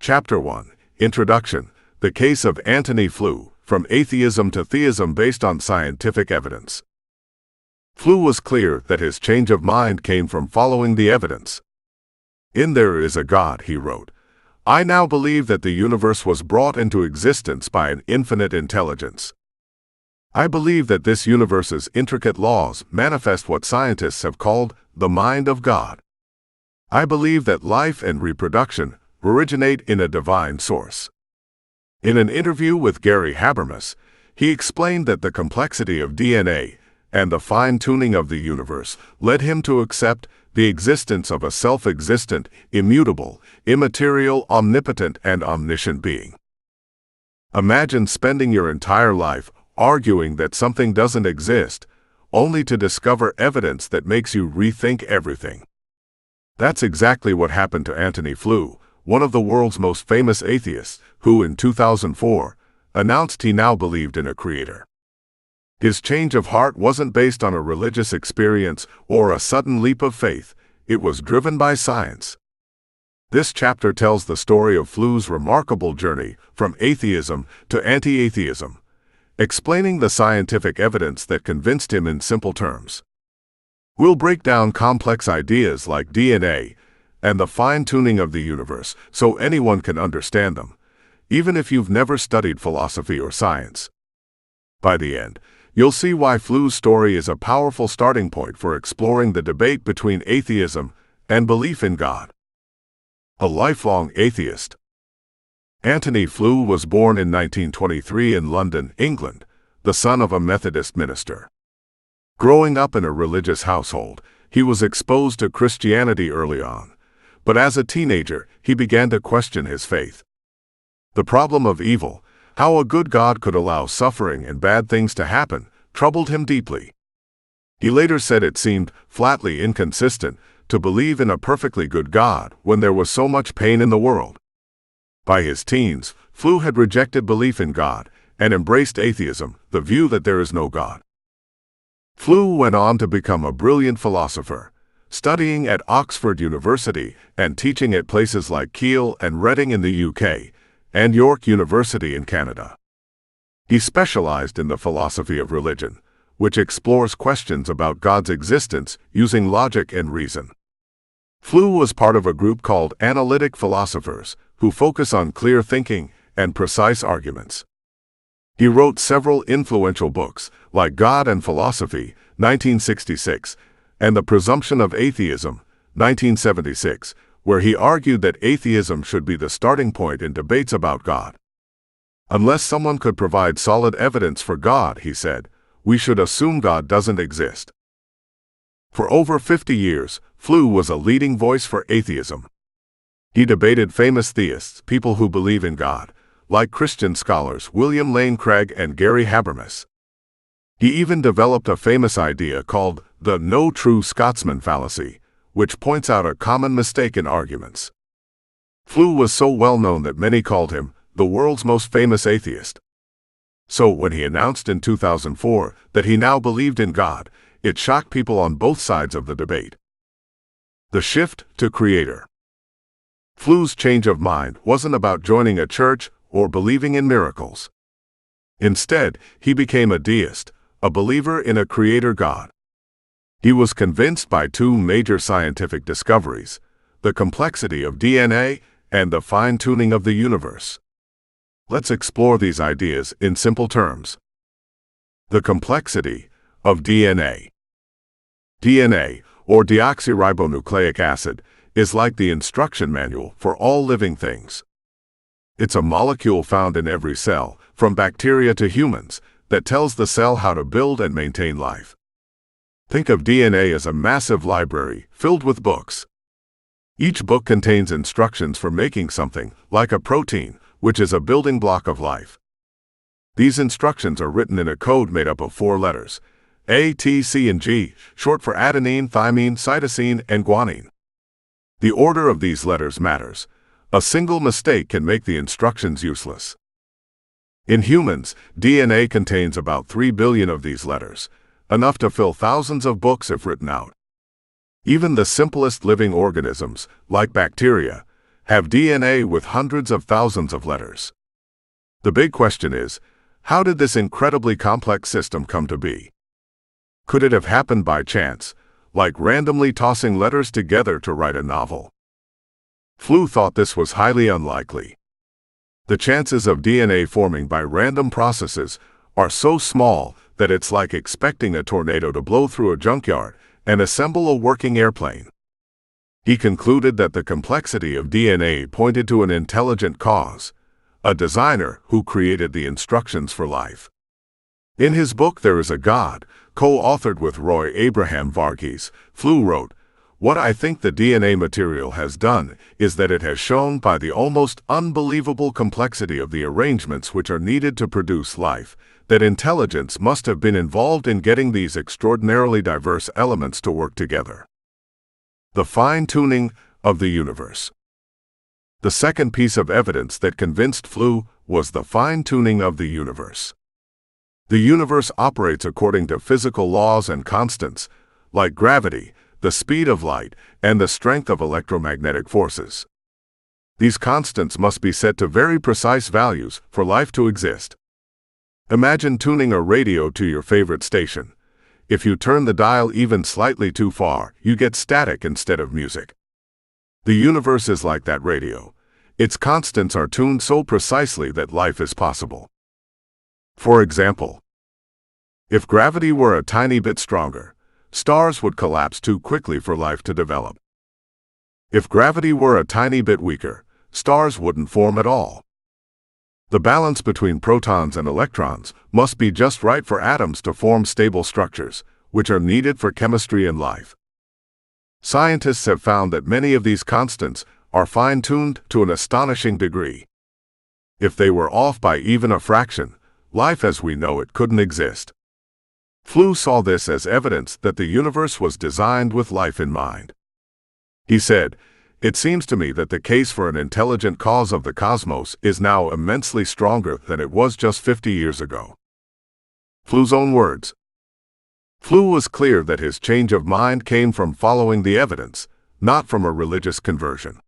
Chapter 1. Introduction. The Case of Antony Flew, From Atheism to Theism Based on Scientific Evidence. Flew was clear that his change of mind came from following the evidence. "In there is a God," he wrote. "I now believe that the universe was brought into existence by an infinite intelligence. I believe that this universe's intricate laws manifest what scientists have called the mind of God. I believe that life and reproduction originate in a divine source." In an interview with Gary Habermas, he explained that the complexity of DNA and the fine-tuning of the universe led him to accept the existence of a self-existent, immutable, immaterial, omnipotent, and omniscient being. Imagine spending your entire life arguing that something doesn't exist, only to discover evidence that makes you rethink everything. That's exactly what happened to Antony Flew, one of the world's most famous atheists, who in 2004 announced he now believed in a creator. His change of heart wasn't based on a religious experience or a sudden leap of faith. It was driven by science. This chapter tells the story of Flew's remarkable journey from atheism to anti-atheism, explaining the scientific evidence that convinced him in simple terms. We'll break down complex ideas like DNA and the fine-tuning of the universe so anyone can understand them, even if you've never studied philosophy or science. By the end, you'll see why Flew's story is a powerful starting point for exploring the debate between atheism and belief in God. A lifelong atheist. Antony Flew was born in 1923 in London, England, the son of a Methodist minister. Growing up in a religious household, he was exposed to Christianity early on, but as a teenager, he began to question his faith. The problem of evil, how a good God could allow suffering and bad things to happen, troubled him deeply. He later said it seemed flatly inconsistent to believe in a perfectly good God when there was so much pain in the world. By his teens, Flew had rejected belief in God and embraced atheism, the view that there is no God. Flew went on to become a brilliant philosopher, studying at Oxford University and teaching at places like Keele and Reading in the UK, and York University in Canada. He specialized in the philosophy of religion, which explores questions about God's existence using logic and reason. Flew was part of a group called Analytic Philosophers, who focus on clear thinking and precise arguments. He wrote several influential books, like God and Philosophy, 1966, and The Presumption of Atheism, 1976, where he argued that atheism should be the starting point in debates about God. Unless someone could provide solid evidence for God, he said, we should assume God doesn't exist. For over 50 years, Flew was a leading voice for atheism. He debated famous theists, people who believe in God, like Christian scholars William Lane Craig and Gary Habermas. He even developed a famous idea called the "no true Scotsman fallacy," which points out a common mistake in arguments. Flew was so well known that many called him the world's most famous atheist. So when he announced in 2004 that he now believed in God, it shocked people on both sides of the debate. The shift to creator. Flew's change of mind wasn't about joining a church or believing in miracles. Instead, he became a deist, a believer in a creator God. He was convinced by two major scientific discoveries, the complexity of DNA and the fine-tuning of the universe. Let's explore these ideas in simple terms. The complexity of DNA. DNA, or deoxyribonucleic acid, is like the instruction manual for all living things. It's a molecule found in every cell, from bacteria to humans, that tells the cell how to build and maintain life. Think of DNA as a massive library filled with books. Each book contains instructions for making something, like a protein, which is a building block of life. These instructions are written in a code made up of 4 letters, A, T, C, and G, short for adenine, thymine, cytosine, and guanine. The order of these letters matters. A single mistake can make the instructions useless. In humans, DNA contains about 3 billion of these letters, enough to fill thousands of books if written out. Even the simplest living organisms, like bacteria, have DNA with hundreds of thousands of letters. The big question is, how did this incredibly complex system come to be? Could it have happened by chance, like randomly tossing letters together to write a novel? Flew thought this was highly unlikely. The chances of DNA forming by random processes are so small that it's like expecting a tornado to blow through a junkyard and assemble a working airplane. He concluded that the complexity of DNA pointed to an intelligent cause, a designer who created the instructions for life. In his book There Is a God, co-authored with Roy Abraham Varghese, Flew wrote, "What I think the DNA material has done is that it has shown by the almost unbelievable complexity of the arrangements which are needed to produce life, that intelligence must have been involved in getting these extraordinarily diverse elements to work together." The fine-tuning of the universe. The second piece of evidence that convinced Flew was the fine-tuning of the universe. The universe operates according to physical laws and constants, like gravity, the speed of light, and the strength of electromagnetic forces. These constants must be set to very precise values for life to exist. Imagine tuning a radio to your favorite station. If you turn the dial even slightly too far, you get static instead of music. The universe is like that radio. Its constants are tuned so precisely that life is possible. For example, if gravity were a tiny bit stronger, stars would collapse too quickly for life to develop. If gravity were a tiny bit weaker, stars wouldn't form at all. The balance between protons and electrons must be just right for atoms to form stable structures, which are needed for chemistry and life. Scientists have found that many of these constants are fine-tuned to an astonishing degree. If they were off by even a fraction, life as we know it couldn't exist. Flew saw this as evidence that the universe was designed with life in mind. He said, "It seems to me that the case for an intelligent cause of the cosmos is now immensely stronger than it was just 50 years ago." Flew's own words. Flew was clear that his change of mind came from following the evidence, not from a religious conversion.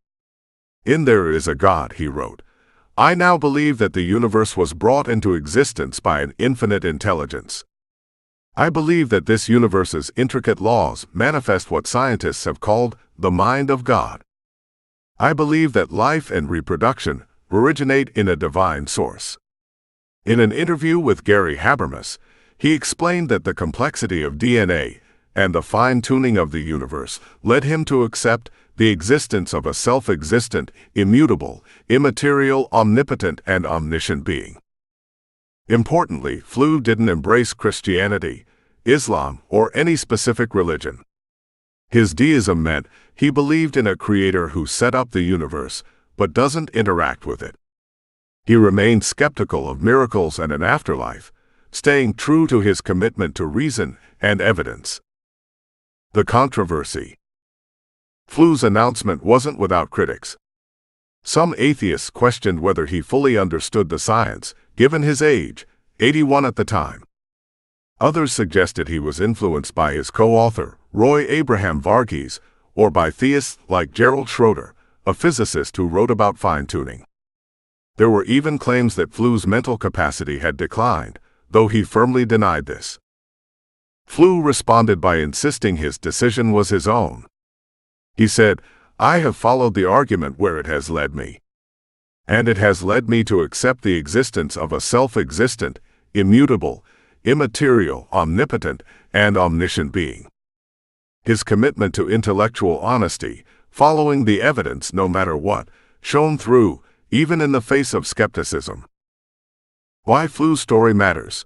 In There Is a God, he wrote, "I now believe that the universe was brought into existence by an infinite intelligence. I believe that this universe's intricate laws manifest what scientists have called the mind of God. I believe that life and reproduction originate in a divine source." In an interview with Gary Habermas, he explained that the complexity of DNA and the fine-tuning of the universe led him to accept the existence of a self-existent, immutable, immaterial, omnipotent, and omniscient being. Importantly, Flew didn't embrace Christianity, Islam, or any specific religion. His deism meant he believed in a creator who set up the universe, but doesn't interact with it. He remained skeptical of miracles and an afterlife, staying true to his commitment to reason and evidence. The controversy. Flew's announcement wasn't without critics. Some atheists questioned whether he fully understood the science, given his age, 81 at the time. Others suggested he was influenced by his co-author, Roy Abraham Varghese, or by theists like Gerald Schroeder, a physicist who wrote about fine-tuning. There were even claims that Flew's mental capacity had declined, though he firmly denied this. Flew responded by insisting his decision was his own. He said, "I have followed the argument where it has led me. And it has led me to accept the existence of a self-existent, immutable, immaterial, omnipotent, and omniscient being." His commitment to intellectual honesty, following the evidence no matter what, shone through, even in the face of skepticism. Why Flew's story matters.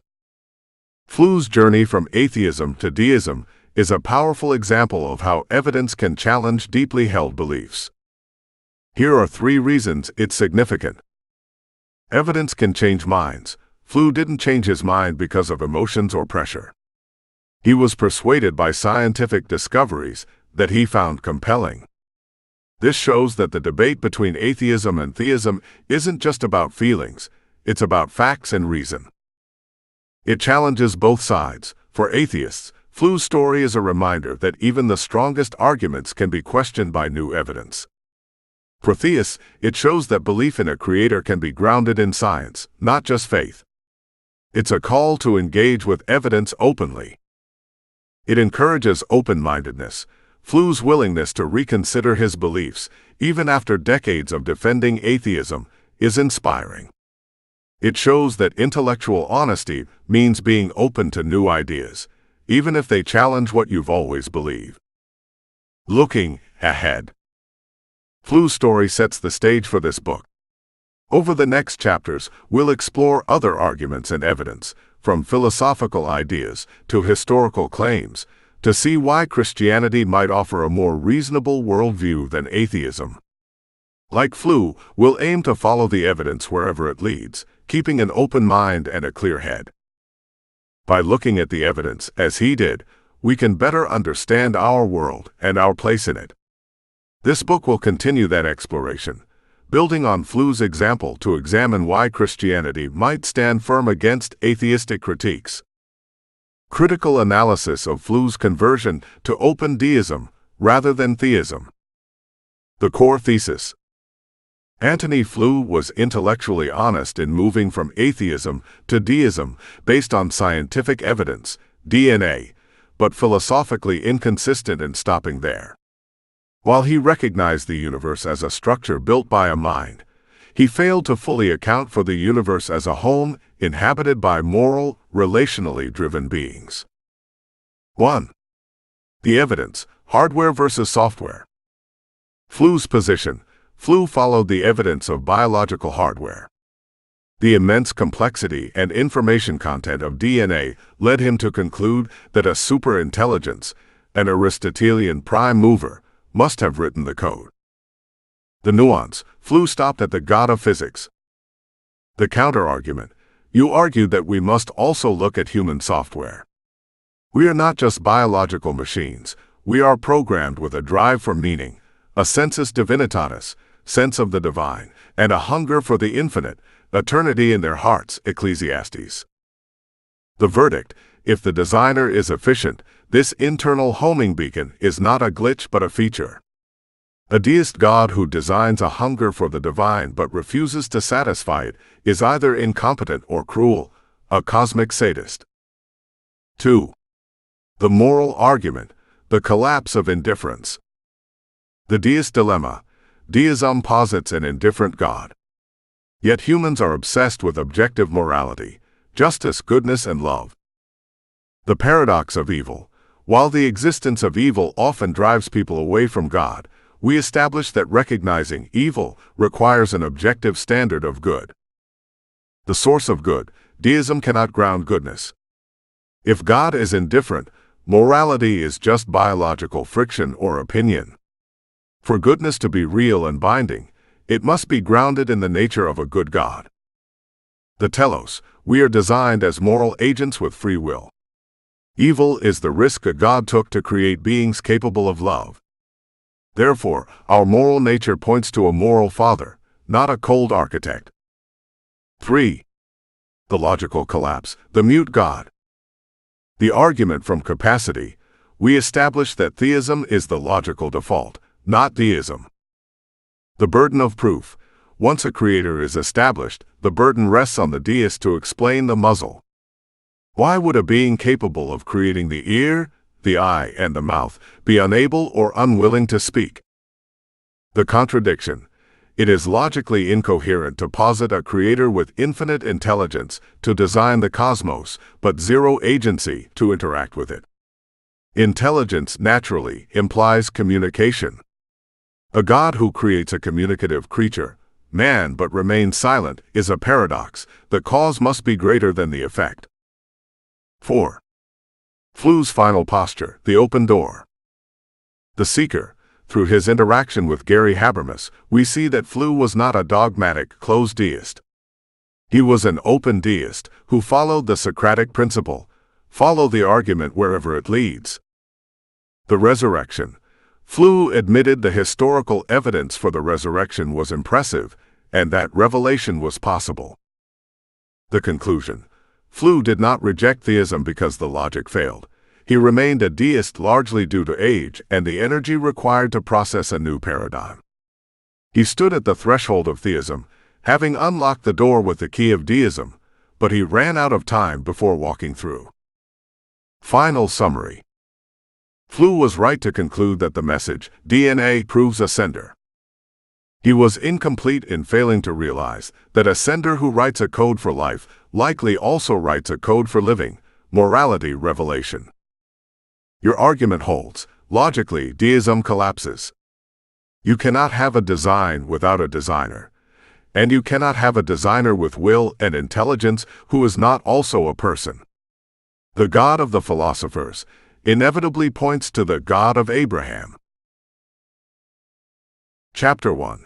Flew's journey from atheism to deism is a powerful example of how evidence can challenge deeply held beliefs. Here are 3 reasons it's significant. Evidence can change minds. Flew didn't change his mind because of emotions or pressure. He was persuaded by scientific discoveries that he found compelling. This shows that the debate between atheism and theism isn't just about feelings, it's about facts and reason. It challenges both sides. For atheists, Flew's story is a reminder that even the strongest arguments can be questioned by new evidence. For theists, it shows that belief in a creator can be grounded in science, not just faith. It's a call to engage with evidence openly. It encourages open-mindedness. Flu's willingness to reconsider his beliefs, even after decades of defending atheism, is inspiring. It shows that intellectual honesty means being open to new ideas, even if they challenge what you've always believed. Looking ahead. Flu's story sets the stage for this book. Over the next chapters, we'll explore other arguments and evidence, from philosophical ideas to historical claims, to see why Christianity might offer a more reasonable worldview than atheism. Like Flu, we'll aim to follow the evidence wherever it leads, keeping an open mind and a clear head. By looking at the evidence, as he did, we can better understand our world and our place in it. This book will continue that exploration, building on Flu's example to examine why Christianity might stand firm against atheistic critiques. Critical analysis of Flu's conversion to open deism rather than theism. The core thesis. Antony Flew was intellectually honest in moving from atheism to deism based on scientific evidence, DNA, but philosophically inconsistent in stopping there. While he recognized the universe as a structure built by a mind, he failed to fully account for the universe as a home inhabited by moral, relationally driven beings. 1. The evidence, hardware versus software. Flu's position. Flu followed the evidence of biological hardware. The immense complexity and information content of DNA led him to conclude that a superintelligence, an Aristotelian prime mover, must have written the code. The nuance. Flu stopped at the God of physics. The counter-argument. You argued that we must also look at human software. We are not just biological machines, we are programmed with a drive for meaning, a sensus divinitatis, sense of the divine, and a hunger for the infinite, eternity in their hearts, Ecclesiastes. The verdict. If the designer is efficient, this internal homing beacon is not a glitch but a feature. A deist God who designs a hunger for the divine but refuses to satisfy it is either incompetent or cruel, a cosmic sadist. 2. The moral argument, the collapse of indifference. The deist dilemma. Deism posits an indifferent God. Yet humans are obsessed with objective morality, justice, goodness, and love. The paradox of evil. While the existence of evil often drives people away from God, we establish that recognizing evil requires an objective standard of good. The source of good. Deism cannot ground goodness. If God is indifferent, morality is just biological friction or opinion. For goodness to be real and binding, it must be grounded in the nature of a good God. The telos. We are designed as moral agents with free will. Evil is the risk a God took to create beings capable of love. Therefore, our moral nature points to a moral father, not a cold architect. 3. The logical collapse, the mute God. The argument from capacity. We establish that theism is the logical default, not deism. The burden of proof. Once a creator is established, the burden rests on the deist to explain the muzzle. Why would a being capable of creating the ear, the eye, and the mouth be unable or unwilling to speak? The contradiction. It is logically incoherent to posit a creator with infinite intelligence to design the cosmos, but zero agency to interact with it. Intelligence naturally implies communication. A God who creates a communicative creature, man, but remains silent, is a paradox. The cause must be greater than the effect. 4. Flu's final posture, the open door. The seeker. Through his interaction with Gary Habermas, we see that Flu was not a dogmatic, closed deist. He was an open deist who followed the Socratic principle, follow the argument wherever it leads. The resurrection. Flu admitted the historical evidence for the resurrection was impressive, and that revelation was possible. The conclusion. Flu did not reject theism because the logic failed. He remained a deist largely due to age and the energy required to process a new paradigm. He stood at the threshold of theism, having unlocked the door with the key of deism, but he ran out of time before walking through. Final summary. Flew was right to conclude that the message, DNA proves a sender. He was incomplete in failing to realize that a sender who writes a code for life likely also writes a code for living, morality revelation. Your argument holds. Logically, deism collapses. You cannot have a design without a designer, and you cannot have a designer with will and intelligence who is not also a person. The God of the philosophers inevitably points to the God of Abraham. Chapter 1.